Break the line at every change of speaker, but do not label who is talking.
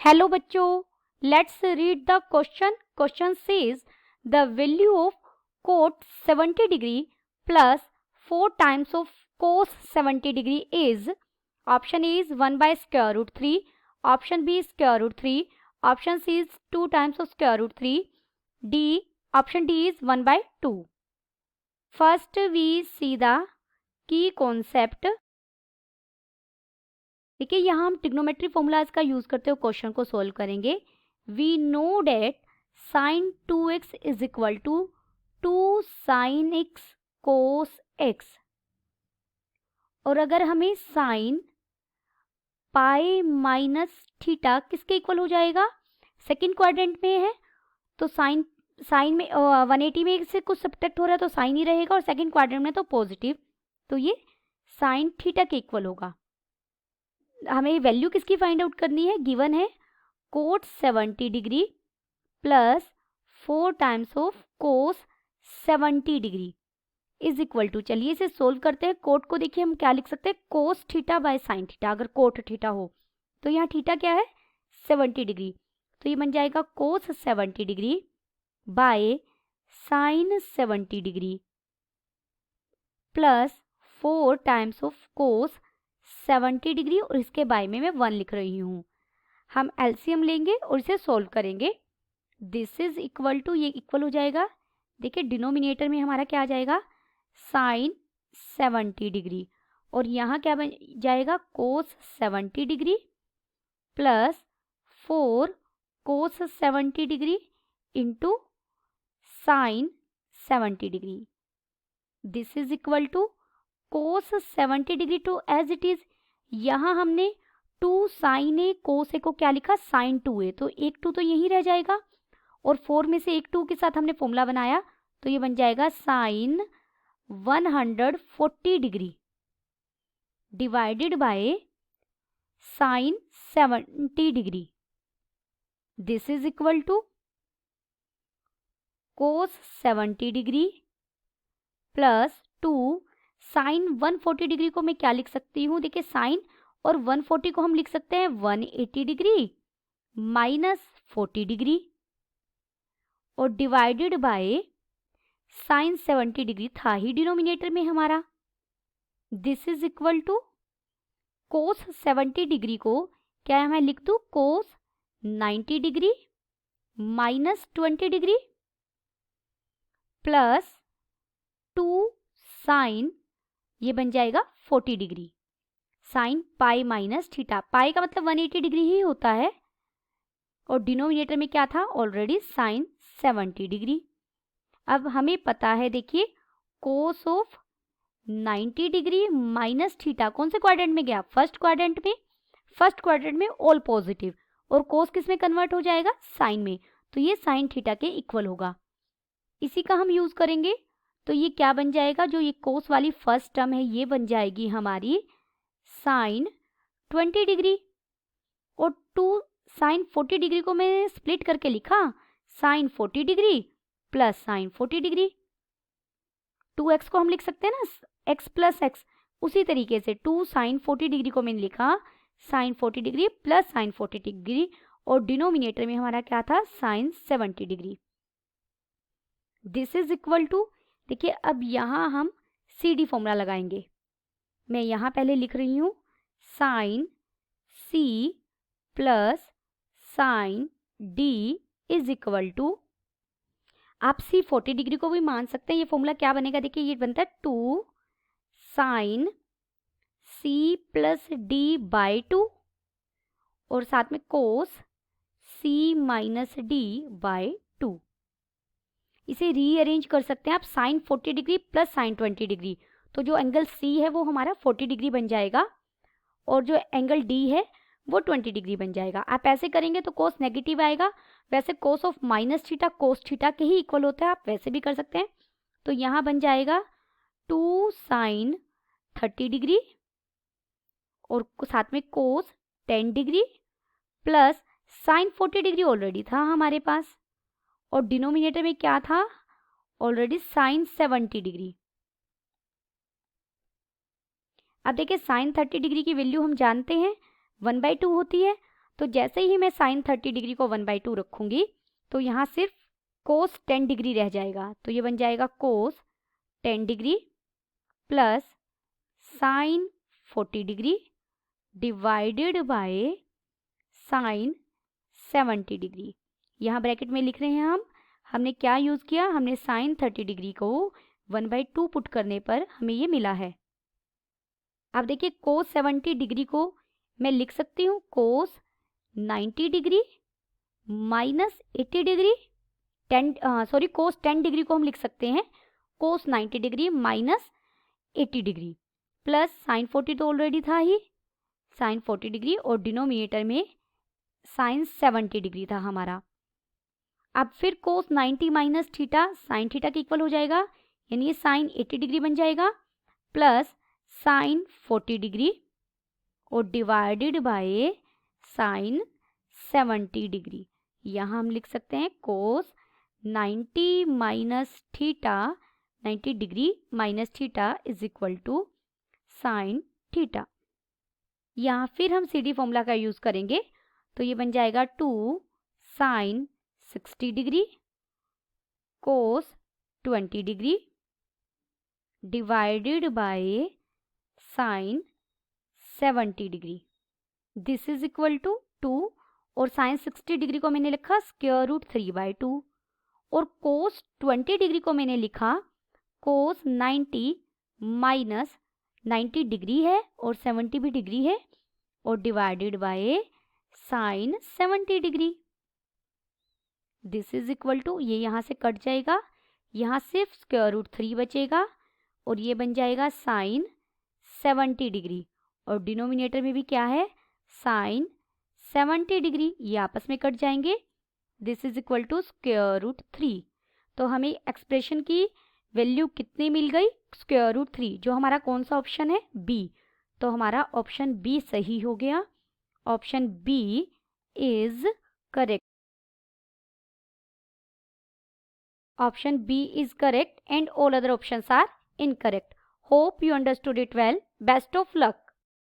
Hello बच्चों, let's read the question. Question says the value of cot 70 degree plus 4 times of cos 70 degree is. Option A is 1 by square root 3, option B square root 3, option C is 2 times of square root 3, D option D is 1 by 2. First we see the key concept. देखिए यहाँ हम trigonometry formulas का use करते हुए question को solve करेंगे. We know that sine 2x is equal to 2 sine x cos x. और अगर हमें साइन पाई माइनस थीटा किसके इक्वल हो जाएगा, सेकेंड क्वाड्रेंट में है तो साइन में 180 में से कुछ सब्ट्रैक्ट हो रहा है तो साइन ही रहेगा, और सेकेंड क्वाड्रेंट में तो पॉजिटिव, तो ये साइन थीटा के इक्वल होगा. हमें वैल्यू किसकी फाइंड आउट करनी है, गिवन है cot 70 degree plus 4 times of cos 70 degree is equal to. चलिए इसे सोल्व करते हैं. कोट को देखिए हम क्या लिख सकते हैं, cos theta by sine theta. अगर कोट थीटा हो तो यहाँ थीटा क्या है 70 डिग्री, तो ये बन जाएगा cos 70 degree by sine 70 degree plus 4 times of cos 70 degree, और इसके बाय में मैं 1 लिख रही हूँ. हम एलसीएम लेंगे और इसे सोल्व करेंगे. दिस इज इक्वल टू, ये इक्वल हो जाएगा. देखिए डिनोमिनेटर में हमारा क्या आ जाएगा, साइन 70 डिग्री, और यहाँ क्या बन जाएगा cos 70 degree plus 4 cos 70 degree into sine 70 degree. This is equal to cos 70 degree to as it is. यहाँ हमने 2 साइन ए कोस ए को क्या लिखा, साइन 2a, तो एक 2 तो यहीं रह जाएगा, और 4 में से एक 2 के साथ हमने फॉर्मूला बनाया तो ये बन जाएगा sine 140 degree divided by sine 70 degree. This is equal to cos 70 degree plus 2 sine 140 degree को मैं क्या लिख सकती हूँ, देखिए साइन और 140 को हम लिख सकते हैं 180 डिग्री माइनस 40 डिग्री, और डिवाइडेड बाय साइन 70 डिग्री था ही डिनोमिनेटर में हमारा. This is equal to cos 70 degree को क्या मैं लिख दूँ, cos 90 degree minus 20 degree plus 2 sine, ये बन जाएगा 40 degree. Sine pi minus theta, pi का मतलब 180 डिग्री ही होता है, और डिनोमिनेटर में क्या था ऑलरेडी साइन 70 डिग्री. अब हमें पता है, देखिए cos of 90 degree minus theta कौन से क्वाड्रेंट में गया, फर्स्ट क्वाड्रेंट में. फर्स्ट क्वाड्रेंट में ऑल पॉजिटिव, और कोस किस में कन्वर्ट हो जाएगा, साइन में, तो ये साइन थीटा के इक्वल होगा. इसी का हम यूज करेंगे. तो ये क्या बन जाएगा, जो ये कोस वाली फर्स्ट टर्म है ये बन जाएगी हमारी साइन 20 डिग्री, और 2 साइन 40 डिग्री को मैंने स्प्लिट करके लिखा sine 40 degree plus sine 40 degree. 2x को हम लिख सकते हैं ना x प्लस एक्स, उसी तरीके से 2 साइन 40 डिग्री को मैंने लिखा sine 40 degree plus sine 40 degree, और डिनोमिनेटर में हमारा क्या था sine 70 degree. This is equal to, देखिए अब यहाँ हम सी डी फॉर्मूला लगाएंगे. मैं यहाँ पहले लिख रही हूँ sine C plus sine D is equal to, आप सी 40 डिग्री को भी मान सकते हैं. ये फॉर्मूला क्या बनेगा, देखिए ये बनता है 2 sine C plus D by 2, और साथ में cos C minus D by 2. इसे रीअरेंज कर सकते हैं आप sine 40 degree plus sine 20 degree, तो जो एंगल सी है वो हमारा 40 डिग्री बन जाएगा, और जो एंगल डी है वो 20 डिग्री बन जाएगा. आप ऐसे करेंगे तो कोस नेगेटिव आएगा. वैसे cos of minus theta cos theta के ही इक्वल होता है, आप वैसे भी कर सकते हैं. तो यहाँ बन जाएगा 2 साइन 30 डिग्री और साथ में कोस 10 degree plus sine 40 degree already था हमारे पास, और डिनोमिनेटर में क्या था ऑलरेडी साइन 70 डिग्री. अब देखिए साइन 30 डिग्री की वैल्यू हम जानते हैं 1/2 होती है, तो जैसे ही मैं साइन 30 डिग्री को 1/2 रखूँगी तो यहाँ सिर्फ कोस 10 डिग्री रह जाएगा। तो ये बन जाएगा कोस 10 degree plus sine 40 degree divided by sine 70 degree. यहाँ ब्रैकेट में लिख रहे हैं हमने क्या यूज़ किया, हमने साइन 30 डिग्री को 1/2 पुट करने पर हमें ये मिला है। अब देखिए कोस 70 डिग्री को मैं लिख सकती हूँ कोस 90 डिग्री माइनस 80 डिग्री कोस 10 डिग्री को हम लिख सकते हैं cos 90 degree minus 80 degree plus sine 40 तो ऑलरेडी था ही, साइन 40 डिग्री और डिनोमिनेटर में साइन 70 डिग्री था हमारा। अब फिर कोस 90 माइनस थीटा साइन थीटा के इक्वल हो जाएगा, यानी ये साइन 80 डिग्री बन जाएगा प्लस साइन 40 डिग्री और डिवाइडेड बाय साइन 70 डिग्री। यहाँ हम लिख सकते हैं cos 90 minus theta 90 degree minus theta is equal to sine theta. यहाँ फिर हम सी डी फॉर्मूला का यूज़ करेंगे तो ये बन जाएगा 2 sine 60 degree cos 20 degree divided by sine 70 degree. This is equal to 2 और साइन 60 डिग्री को मैंने लिखा स्क्वायर रूट 3/2 और कोस 20 डिग्री को मैंने लिखा कोस 90 माइनस 90 डिग्री है और 70 भी डिग्री है और divided by sine 70 degree. This is equal to ये यहाँ से कट जाएगा, यहाँ सिर्फ स्क्वायर रूट 3 बचेगा और ये बन जाएगा साइन 70 डिग्री और डिनोमिनेटर में भी क्या है साइन 70 डिग्री, ये आपस में कट जाएंगे। This is equal to square root 3। तो हमें एक्सप्रेशन की वैल्यू कितनी मिल गई स्क्वायर रूट 3, जो हमारा कौन सा ऑप्शन है बी। तो हमारा ऑप्शन बी सही हो गया, option B is correct. Option B is correct and all other options are incorrect. Hope you understood it well. Best of luck.